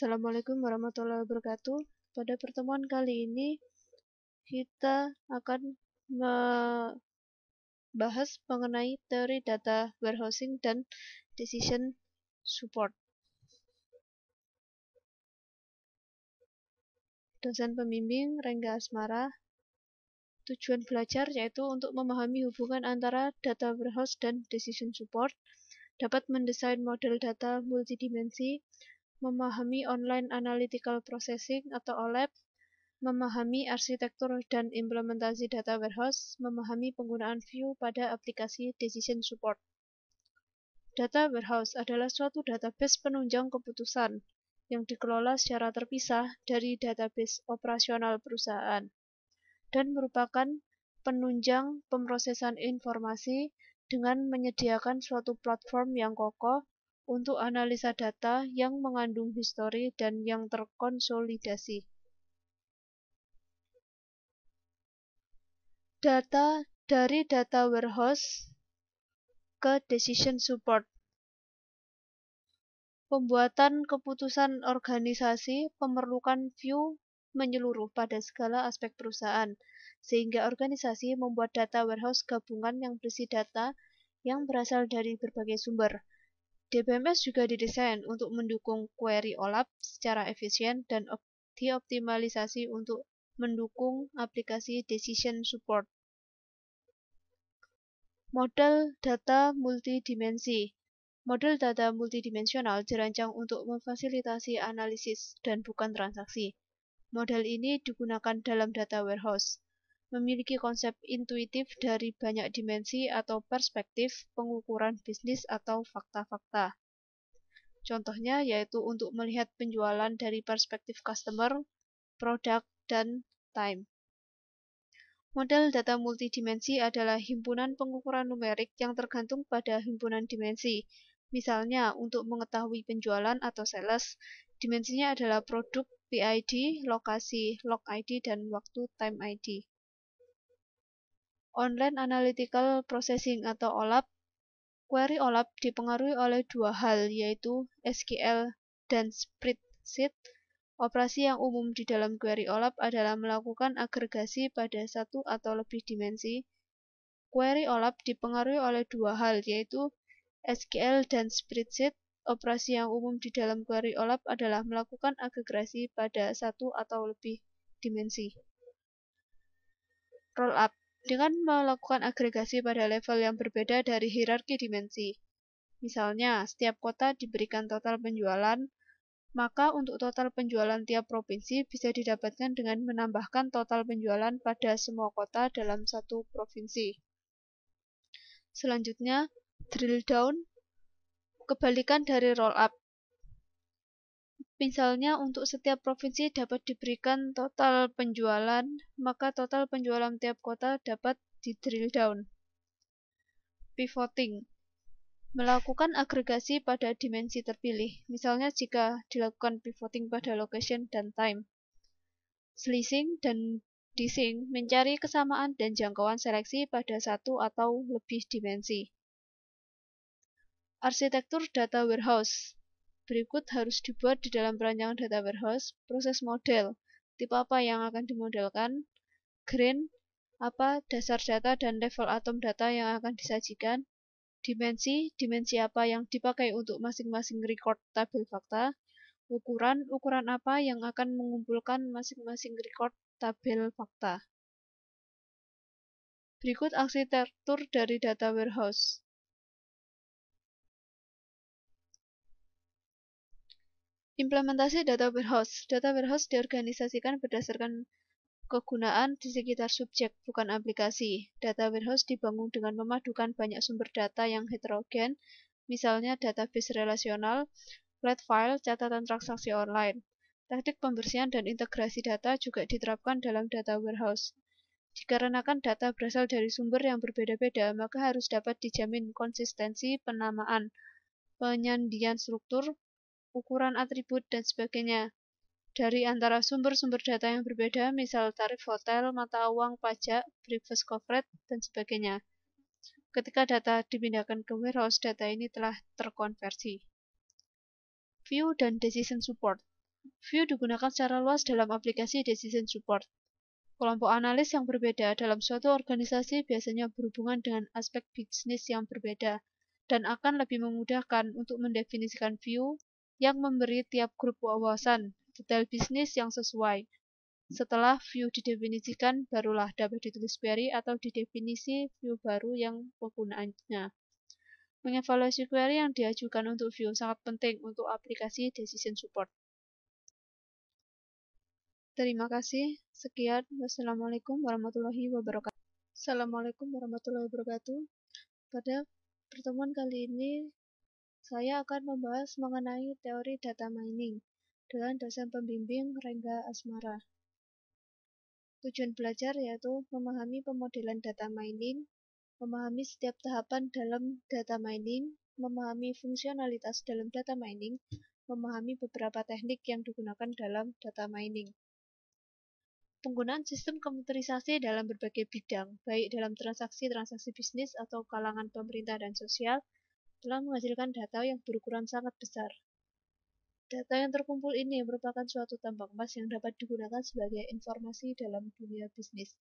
Assalamualaikum warahmatullahi wabarakatuh. Pada pertemuan kali ini kita akan membahas mengenai teori data warehousing dan decision support. Dosen pembimbing Rengga Asmara. Tujuan belajar yaitu untuk memahami hubungan antara data warehouse dan decision support, dapat mendesain model data multidimensi, memahami online analytical processing atau OLAP, memahami arsitektur dan implementasi data warehouse, memahami penggunaan view pada aplikasi decision support. Data warehouse adalah suatu database penunjang keputusan yang dikelola secara terpisah dari database operasional perusahaan dan merupakan penunjang pemrosesan informasi dengan menyediakan suatu platform yang kokoh untuk analisa data yang mengandung histori dan yang terkonsolidasi. Data dari data warehouse ke decision support. Pembuatan keputusan organisasi memerlukan view menyeluruh pada segala aspek perusahaan, sehingga organisasi membuat data warehouse gabungan yang berisi data yang berasal dari berbagai sumber. DBMS juga didesain untuk mendukung query OLAP secara efisien dan dioptimalisasi untuk mendukung aplikasi decision support. Model data multidimensi. Model data multidimensional dirancang untuk memfasilitasi analisis dan bukan transaksi. Model ini digunakan dalam data warehouse, memiliki konsep intuitif dari banyak dimensi atau perspektif pengukuran bisnis atau fakta-fakta. Contohnya yaitu untuk melihat penjualan dari perspektif customer, produk, dan time. Model data multidimensi adalah himpunan pengukuran numerik yang tergantung pada himpunan dimensi. Misalnya, untuk mengetahui penjualan atau sales, dimensinya adalah produk PID, lokasi log ID, dan waktu time ID. Online Analytical Processing atau OLAP. Query OLAP dipengaruhi oleh dua hal, yaitu SQL dan spreadsheet. Operasi yang umum di dalam query OLAP adalah melakukan agregasi pada satu atau lebih dimensi. Query OLAP dipengaruhi oleh dua hal, yaitu SQL dan spreadsheet. Operasi yang umum di dalam query OLAP adalah melakukan agregasi pada satu atau lebih dimensi. Rollup dengan melakukan agregasi pada level yang berbeda dari hierarki dimensi. Misalnya, setiap kota diberikan total penjualan, maka untuk total penjualan tiap provinsi bisa didapatkan dengan menambahkan total penjualan pada semua kota dalam satu provinsi. Selanjutnya, drill down, kebalikan dari roll up. Misalnya, untuk setiap provinsi dapat diberikan total penjualan, maka total penjualan tiap kota dapat di drill down. Pivoting, melakukan agregasi pada dimensi terpilih, misalnya jika dilakukan pivoting pada location dan time. Slicing dan dicing, mencari kesamaan dan jangkauan seleksi pada satu atau lebih dimensi. Arsitektur data warehouse. Berikut harus dibuat di dalam perancangan data warehouse. Proses model, tipe apa yang akan dimodelkan, grain, apa dasar data dan level atom data yang akan disajikan, dimensi apa yang dipakai untuk masing-masing record tabel fakta, ukuran apa yang akan mengumpulkan masing-masing record tabel fakta. Berikut arsitektur dari data warehouse. Implementasi data warehouse. Data warehouse diorganisasikan berdasarkan kegunaan di sekitar subjek, bukan aplikasi. Data warehouse dibangun dengan memadukan banyak sumber data yang heterogen, misalnya database relasional, flat file, catatan transaksi online. Teknik pembersihan dan integrasi data juga diterapkan dalam data warehouse. Dikarenakan data berasal dari sumber yang berbeda-beda, maka harus dapat dijamin konsistensi penamaan, penyandian struktur, ukuran atribut, dan sebagainya dari antara sumber-sumber data yang berbeda, misal tarif hotel, mata uang, pajak, breakfast coverage, dan sebagainya. Ketika data dipindahkan ke warehouse, data ini telah terkonversi. View dan decision support. View digunakan secara luas dalam aplikasi decision support. Kelompok analis yang berbeda dalam suatu organisasi biasanya berhubungan dengan aspek bisnis yang berbeda dan akan lebih memudahkan untuk mendefinisikan view yang memberi tiap grup wawasan detail bisnis yang sesuai. Setelah view didefinisikan, barulah dapat ditulis query atau didefinisi view baru yang penggunaannya. Mengevaluasi query yang diajukan untuk view sangat penting untuk aplikasi decision support. Terima kasih. Sekian. Wassalamualaikum warahmatullahi wabarakatuh. Assalamualaikum warahmatullahi wabarakatuh. Pada pertemuan kali ini, saya akan membahas mengenai teori data mining dengan dosen pembimbing Rengga Asmara. Tujuan belajar yaitu memahami pemodelan data mining, memahami setiap tahapan dalam data mining, memahami fungsionalitas dalam data mining, memahami beberapa teknik yang digunakan dalam data mining. Penggunaan sistem komputerisasi dalam berbagai bidang, baik dalam transaksi-transaksi bisnis atau kalangan pemerintah dan sosial, telah menghasilkan data yang berukuran sangat besar. Data yang terkumpul ini merupakan suatu tambang emas yang dapat digunakan sebagai informasi dalam dunia bisnis.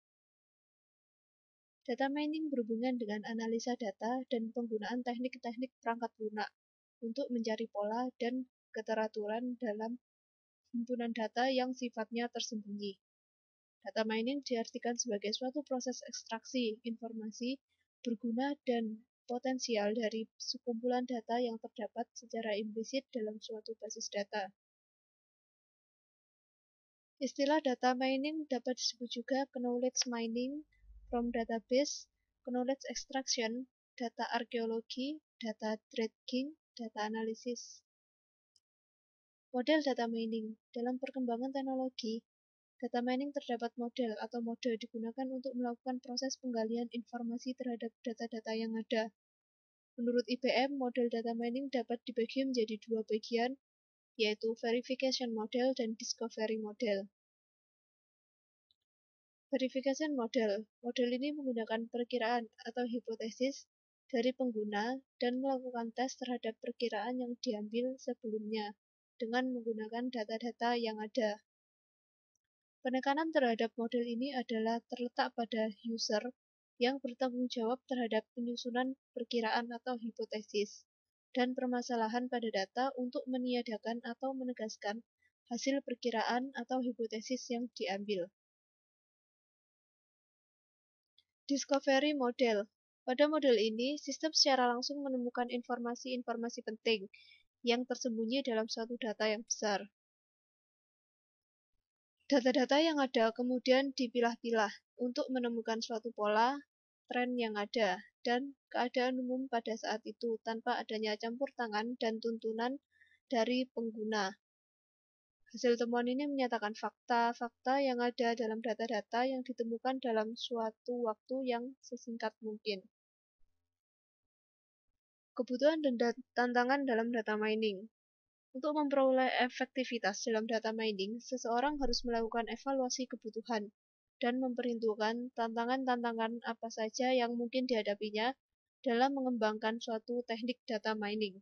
Data mining berhubungan dengan analisa data dan penggunaan teknik-teknik perangkat lunak untuk mencari pola dan keteraturan dalam himpunan data yang sifatnya tersembunyi. Data mining diartikan sebagai suatu proses ekstraksi informasi berguna dan potensial dari sekumpulan data yang terdapat secara implisit dalam suatu basis data. Istilah data mining dapat disebut juga knowledge mining from database, knowledge extraction, data arkeologi, data dredging, data analysis. Model data mining. Dalam perkembangan teknologi, data mining terdapat model atau mode digunakan untuk melakukan proses penggalian informasi terhadap data-data yang ada. Menurut IBM, model data mining dapat dibagi menjadi dua bagian, yaitu verification model dan discovery model. Verification model. Model ini menggunakan perkiraan atau hipotesis dari pengguna dan melakukan tes terhadap perkiraan yang diambil sebelumnya dengan menggunakan data-data yang ada. Penekanan terhadap model ini adalah terletak pada user yang bertanggung jawab terhadap penyusunan perkiraan atau hipotesis dan permasalahan pada data untuk meniadakan atau menegaskan hasil perkiraan atau hipotesis yang diambil. Discovery model. Pada model ini, sistem secara langsung menemukan informasi-informasi penting yang tersembunyi dalam suatu data yang besar. Data-data yang ada kemudian dipilah-pilah untuk menemukan suatu pola, tren yang ada, dan keadaan umum pada saat itu tanpa adanya campur tangan dan tuntunan dari pengguna. Hasil temuan ini menyatakan fakta-fakta yang ada dalam data-data yang ditemukan dalam suatu waktu yang sesingkat mungkin. Kebutuhan dan tantangan dalam data mining. Untuk memperoleh efektivitas dalam data mining, seseorang harus melakukan evaluasi kebutuhan dan memperhitungkan tantangan-tantangan apa saja yang mungkin dihadapinya dalam mengembangkan suatu teknik data mining.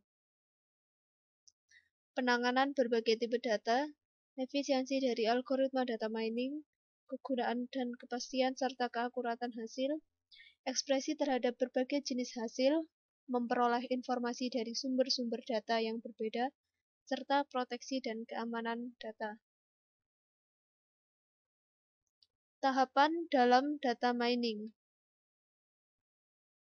Penanganan berbagai tipe data, efisiensi dari algoritma data mining, kegunaan dan kepastian serta keakuratan hasil, ekspresi terhadap berbagai jenis hasil, memperoleh informasi dari sumber-sumber data yang berbeda, serta proteksi dan keamanan data. Tahapan dalam data mining.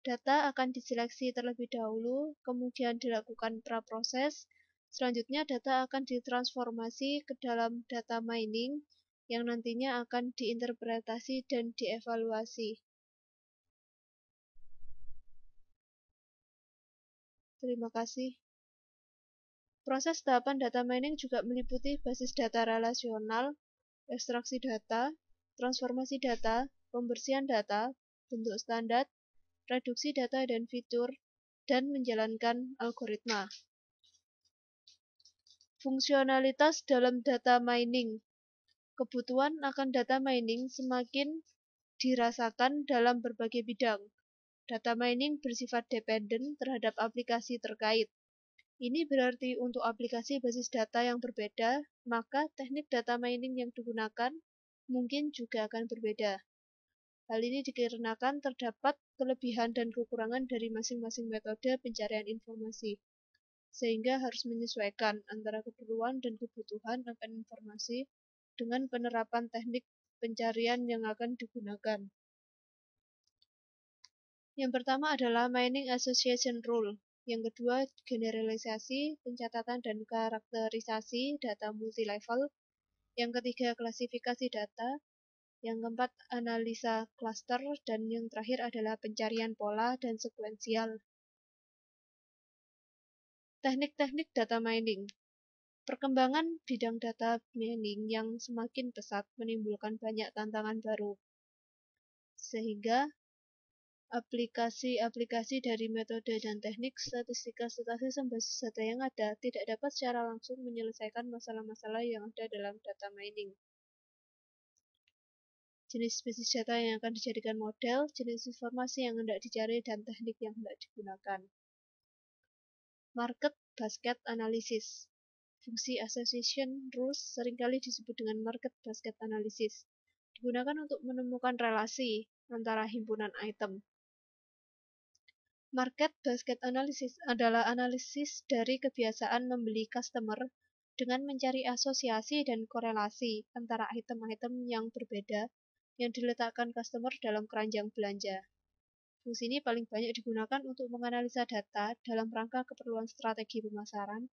Data akan diseleksi terlebih dahulu, kemudian dilakukan praproses. Selanjutnya data akan ditransformasi ke dalam data mining yang nantinya akan diinterpretasi dan dievaluasi. Terima kasih. Proses tahapan data mining juga meliputi basis data relasional, ekstraksi data, transformasi data, pembersihan data, bentuk standar, reduksi data dan fitur, dan menjalankan algoritma. Fungsionalitas dalam data mining. Kebutuhan akan data mining semakin dirasakan dalam berbagai bidang. Data mining bersifat dependen terhadap aplikasi terkait. Ini berarti untuk aplikasi basis data yang berbeda, maka teknik data mining yang digunakan mungkin juga akan berbeda. Hal ini dikarenakan terdapat kelebihan dan kekurangan dari masing-masing metode pencarian informasi, sehingga harus menyesuaikan antara keperluan dan kebutuhan akan informasi dengan penerapan teknik pencarian yang akan digunakan. Yang pertama adalah Mining Association Rule. Yang kedua, generalisasi, pencatatan dan karakterisasi data multilevel. Yang ketiga, klasifikasi data. Yang keempat, analisa klaster. Dan yang terakhir adalah pencarian pola dan sekuensial. Teknik-teknik data mining. Perkembangan bidang data mining yang semakin pesat menimbulkan banyak tantangan baru. Sehingga aplikasi-aplikasi dari metode dan teknik statistika berbasis data yang ada tidak dapat secara langsung menyelesaikan masalah-masalah yang ada dalam data mining. Jenis basis data yang akan dijadikan model, jenis informasi yang hendak dicari, dan teknik yang hendak digunakan. Market Basket Analysis. Fungsi Association Rules seringkali disebut dengan Market Basket Analysis. Digunakan untuk menemukan relasi antara himpunan item. Market Basket Analysis adalah analisis dari kebiasaan membeli customer dengan mencari asosiasi dan korelasi antara item-item yang berbeda yang diletakkan customer dalam keranjang belanja. Fungsi ini paling banyak digunakan untuk menganalisa data dalam rangka keperluan strategi pemasaran,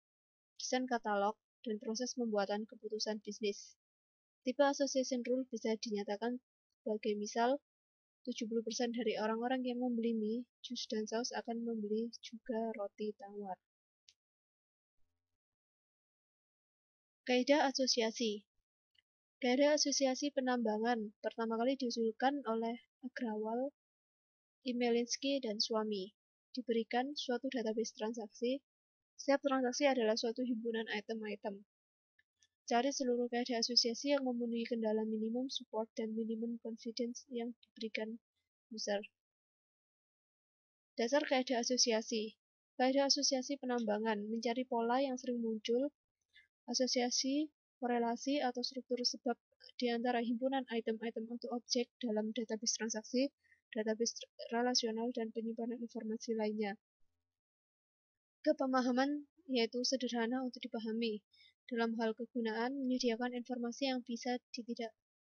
desain katalog, dan proses pembuatan keputusan bisnis. Tipe Association Rule bisa dinyatakan sebagai misal, 70% dari orang-orang yang membeli mie, jus, dan saus akan membeli juga roti tawar. Kaidah asosiasi. Kaidah asosiasi penambangan pertama kali diusulkan oleh Agrawal, Imelinsky, dan Swamy. Diberikan suatu database transaksi. Setiap transaksi adalah suatu himpunan item-item. Cari seluruh kaidah asosiasi yang memenuhi kendala minimum support dan minimum confidence yang diberikan user. Dasar kaidah asosiasi. Kaidah asosiasi penambangan mencari pola yang sering muncul, asosiasi, korelasi, atau struktur sebab di antara himpunan item-item atau objek dalam database transaksi, database relasional, dan penyimpanan informasi lainnya. Kepemahaman yaitu sederhana untuk dipahami. Dalam hal kegunaan, menyediakan informasi yang bisa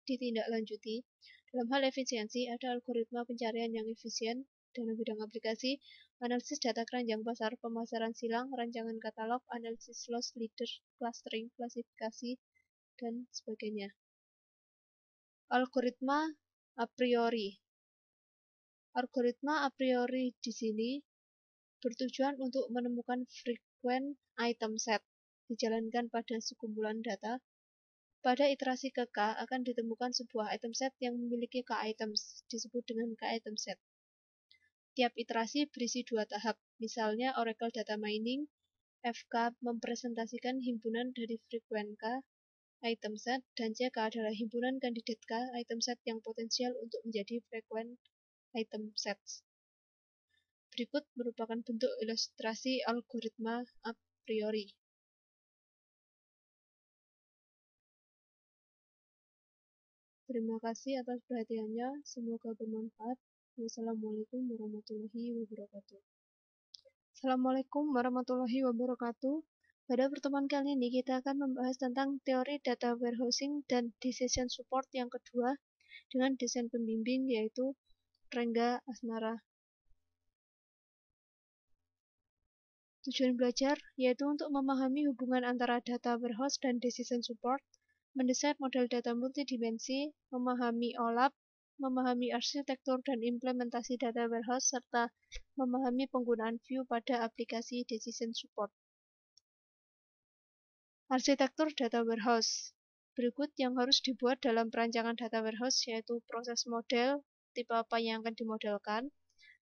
ditindaklanjuti. Dalam hal efisiensi, ada algoritma pencarian yang efisien. Dalam bidang aplikasi, analisis data keranjang pasar, pemasaran silang, rancangan katalog, analisis loss leader, clustering, klasifikasi, dan sebagainya. Algoritma a priori. Algoritma a priori di sini bertujuan untuk menemukan frequent item set, dijalankan pada sekumpulan data. Pada iterasi ke K akan ditemukan sebuah item set yang memiliki K items, disebut dengan K item set. Tiap iterasi berisi dua tahap, misalnya Oracle Data Mining, FK mempresentasikan himpunan dari frequent K item set, dan CK adalah himpunan kandidat K item set yang potensial untuk menjadi frequent item sets. Berikut merupakan bentuk ilustrasi algoritma a priori. Terima kasih atas perhatiannya, semoga bermanfaat. Wassalamualaikum warahmatullahi wabarakatuh. Assalamualaikum warahmatullahi wabarakatuh. Pada pertemuan kali ini kita akan membahas tentang teori data warehousing dan decision support yang kedua dengan desain pembimbing yaitu Rengga Asmara. Tujuan belajar yaitu untuk memahami hubungan antara data warehouse dan decision support, mendesain model data multidimensi, memahami OLAP, memahami arsitektur dan implementasi data warehouse, serta memahami penggunaan view pada aplikasi decision support. Arsitektur data warehouse. Berikut yang harus dibuat dalam perancangan data warehouse yaitu proses model, tipe apa yang akan dimodelkan,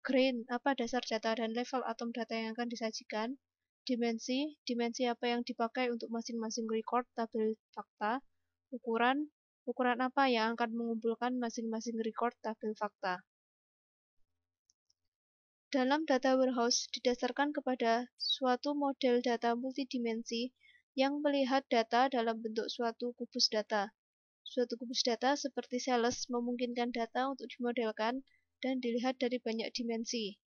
grain, apa dasar data dan level atom data yang akan disajikan, dimensi apa yang dipakai untuk masing-masing record tabel fakta, ukuran apa yang akan mengumpulkan masing-masing record tabel fakta. Dalam data warehouse didasarkan kepada suatu model data multidimensi yang melihat data dalam bentuk suatu kubus data. Suatu kubus data seperti sales memungkinkan data untuk dimodelkan dan dilihat dari banyak dimensi.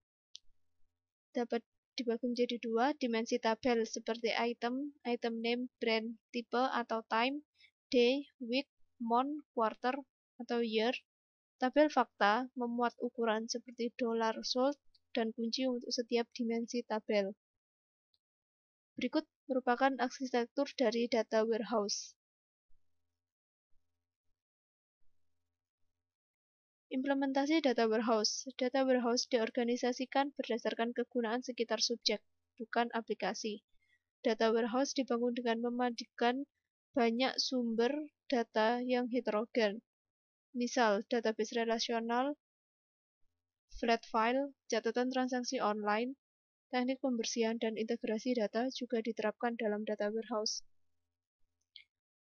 Dapat dibagi menjadi dua, dimensi tabel seperti item, item name, brand, tipe atau time, day, week, month, quarter, atau year. Tabel fakta memuat ukuran seperti dollar sold dan kunci untuk setiap dimensi tabel. Berikut merupakan arsitektur dari data warehouse. Implementasi data warehouse. Data warehouse diorganisasikan berdasarkan kegunaan sekitar subjek, bukan aplikasi. Data warehouse dibangun dengan memadukan banyak sumber data yang heterogen. Misal, database relasional, flat file, catatan transaksi online, teknik pembersihan dan integrasi data juga diterapkan dalam data warehouse.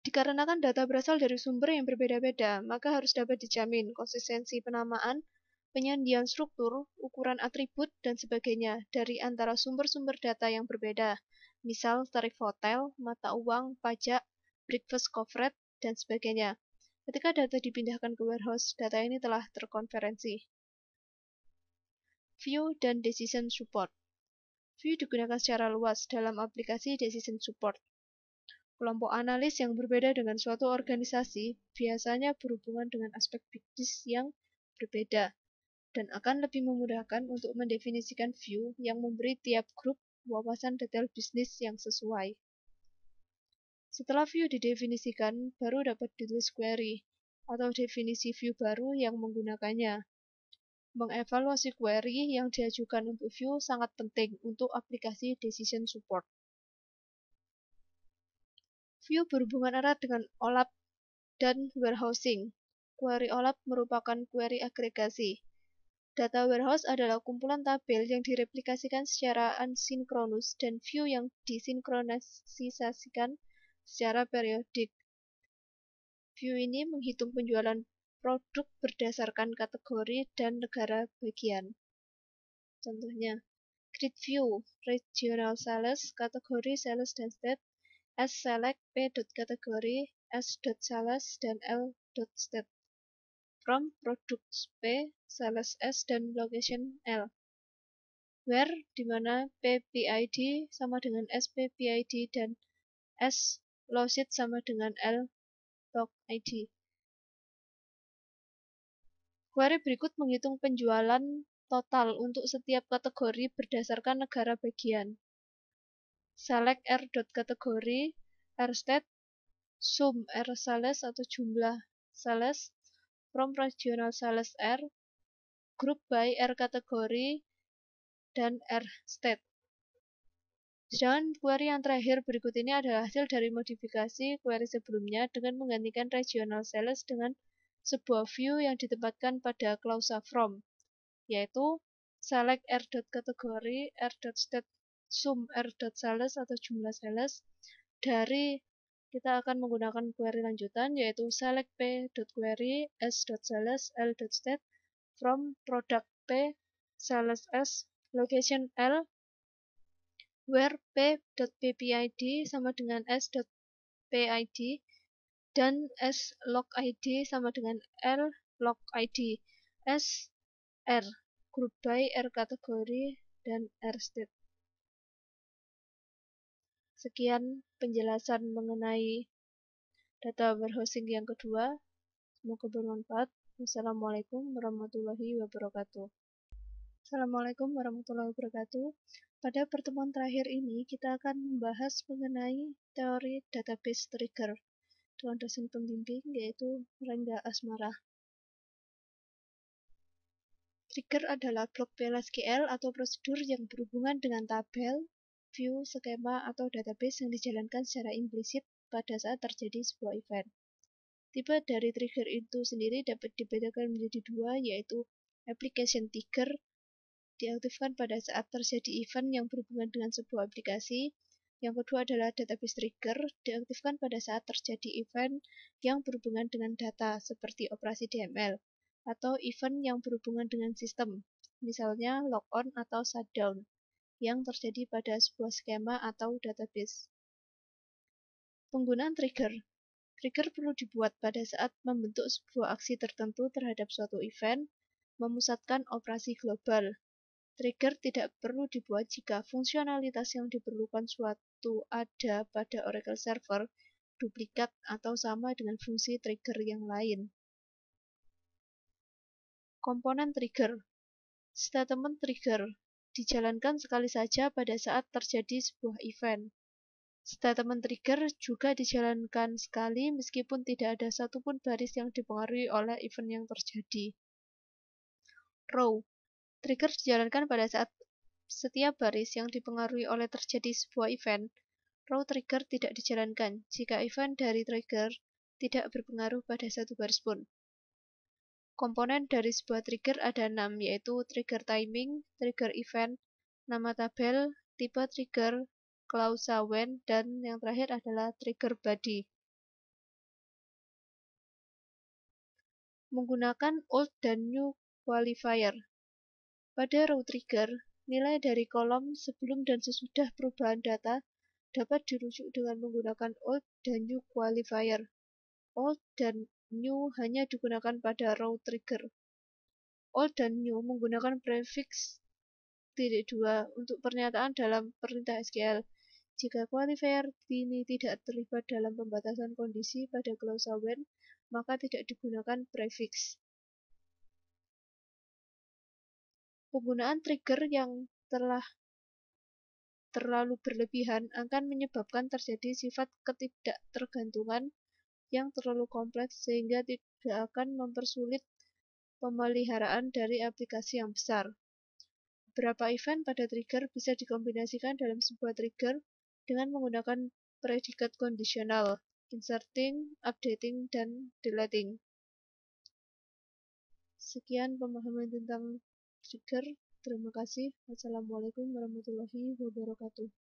Dikarenakan data berasal dari sumber yang berbeda-beda, maka harus dapat dijamin konsistensi penamaan, penyandian struktur, ukuran atribut, dan sebagainya dari antara sumber-sumber data yang berbeda, misal tarif hotel, mata uang, pajak, breakfast coverage, dan sebagainya. Ketika data dipindahkan ke warehouse, data ini telah terkonferensi. View dan Decision Support. View digunakan secara luas dalam aplikasi Decision Support. Kelompok analis yang berbeda dengan suatu organisasi biasanya berhubungan dengan aspek bisnis yang berbeda dan akan lebih memudahkan untuk mendefinisikan view yang memberi tiap grup wawasan detail bisnis yang sesuai. Setelah view didefinisikan, baru dapat ditulis query atau definisi view baru yang menggunakannya. Mengevaluasi query yang diajukan untuk view sangat penting untuk aplikasi Decision Support. View berhubungan erat dengan OLAP dan warehousing. Query OLAP merupakan query agregasi. Data warehouse adalah kumpulan tabel yang direplikasikan secara asinkronus dan view yang disinkronisasikan secara periodik. View ini menghitung penjualan produk berdasarkan kategori dan negara bagian. Contohnya, Grid View, Regional Sales, kategori Sales dan State, S-Select, P.Kategori, S.Sales, dan L.State. From Products P, Sales S, dan Location L. Where, di mana P.PID sama dengan S.PID dan S.Locit sama dengan L.Locid. Query berikut menghitung penjualan total untuk setiap kategori berdasarkan negara bagian. Select R.Kategori, R.State, sum R.Sales atau jumlah sales, from regional sales R, group by R.Kategori, dan R.State. Sedangkan query yang terakhir berikut ini adalah hasil dari modifikasi query sebelumnya dengan menggantikan regional sales dengan sebuah view yang ditempatkan pada klausa from, yaitu select R.Kategori, R.State, sum R.Sales atau jumlah sales. Dari kita akan menggunakan query lanjutan yaitu select P.Query, S.Sales, L.State, from product P, sales S, location L, where P.PPID sama dengan S.PID, dan S.Locid sama dengan L.Locid, S, R, group by R kategori, dan R.State. Sekian penjelasan mengenai data warehousing yang kedua. Semoga bermanfaat. Wassalamualaikum warahmatullahi wabarakatuh. Assalamualaikum warahmatullahi wabarakatuh. Pada pertemuan terakhir ini, kita akan membahas mengenai teori database trigger dengan dosen pembimbing yaitu Rengga Asmara. Trigger adalah blok PLSQL atau prosedur yang berhubungan dengan tabel, view, skema, atau database yang dijalankan secara implisit pada saat terjadi sebuah event. Tipe dari trigger itu sendiri dapat dibedakan menjadi dua, yaitu application trigger, diaktifkan pada saat terjadi event yang berhubungan dengan sebuah aplikasi. Yang kedua adalah database trigger, diaktifkan pada saat terjadi event yang berhubungan dengan data, seperti operasi DML, atau event yang berhubungan dengan sistem, misalnya lock-on atau shutdown, yang terjadi pada sebuah skema atau database. Penggunaan trigger. Trigger perlu dibuat pada saat membentuk sebuah aksi tertentu terhadap suatu event, memusatkan operasi global. Trigger tidak perlu dibuat jika fungsionalitas yang diperlukan suatu ada pada Oracle Server, duplikat atau sama dengan fungsi trigger yang lain. Komponen trigger. Statement trigger dijalankan sekali saja pada saat terjadi sebuah event. Statement trigger juga dijalankan sekali meskipun tidak ada satupun baris yang dipengaruhi oleh event yang terjadi. Row. Trigger dijalankan pada saat setiap baris yang dipengaruhi oleh terjadi sebuah event. Row trigger tidak dijalankan jika event dari trigger tidak berpengaruh pada satu baris pun. Komponen dari sebuah trigger ada 6, yaitu trigger timing, trigger event, nama tabel, tipe trigger, klausa when, dan yang terakhir adalah trigger body. Menggunakan old dan new qualifier. Pada row trigger, nilai dari kolom sebelum dan sesudah perubahan data dapat dirujuk dengan menggunakan old dan new qualifier. Old dan new hanya digunakan pada row trigger. Old dan new menggunakan prefix -2 untuk pernyataan dalam perintah SQL. Jika qualifier ini tidak terlibat dalam pembatasan kondisi pada klausa when, maka tidak digunakan prefix. Penggunaan trigger yang terlalu berlebihan akan menyebabkan terjadi sifat ketidaktergantungan yang terlalu kompleks sehingga tidak akan mempersulit pemeliharaan dari aplikasi yang besar. Beberapa event pada trigger bisa dikombinasikan dalam sebuah trigger dengan menggunakan predikat kondisional, inserting, updating, dan deleting. Sekian pemahaman tentang trigger. Terima kasih. Wassalamualaikum warahmatullahi wabarakatuh.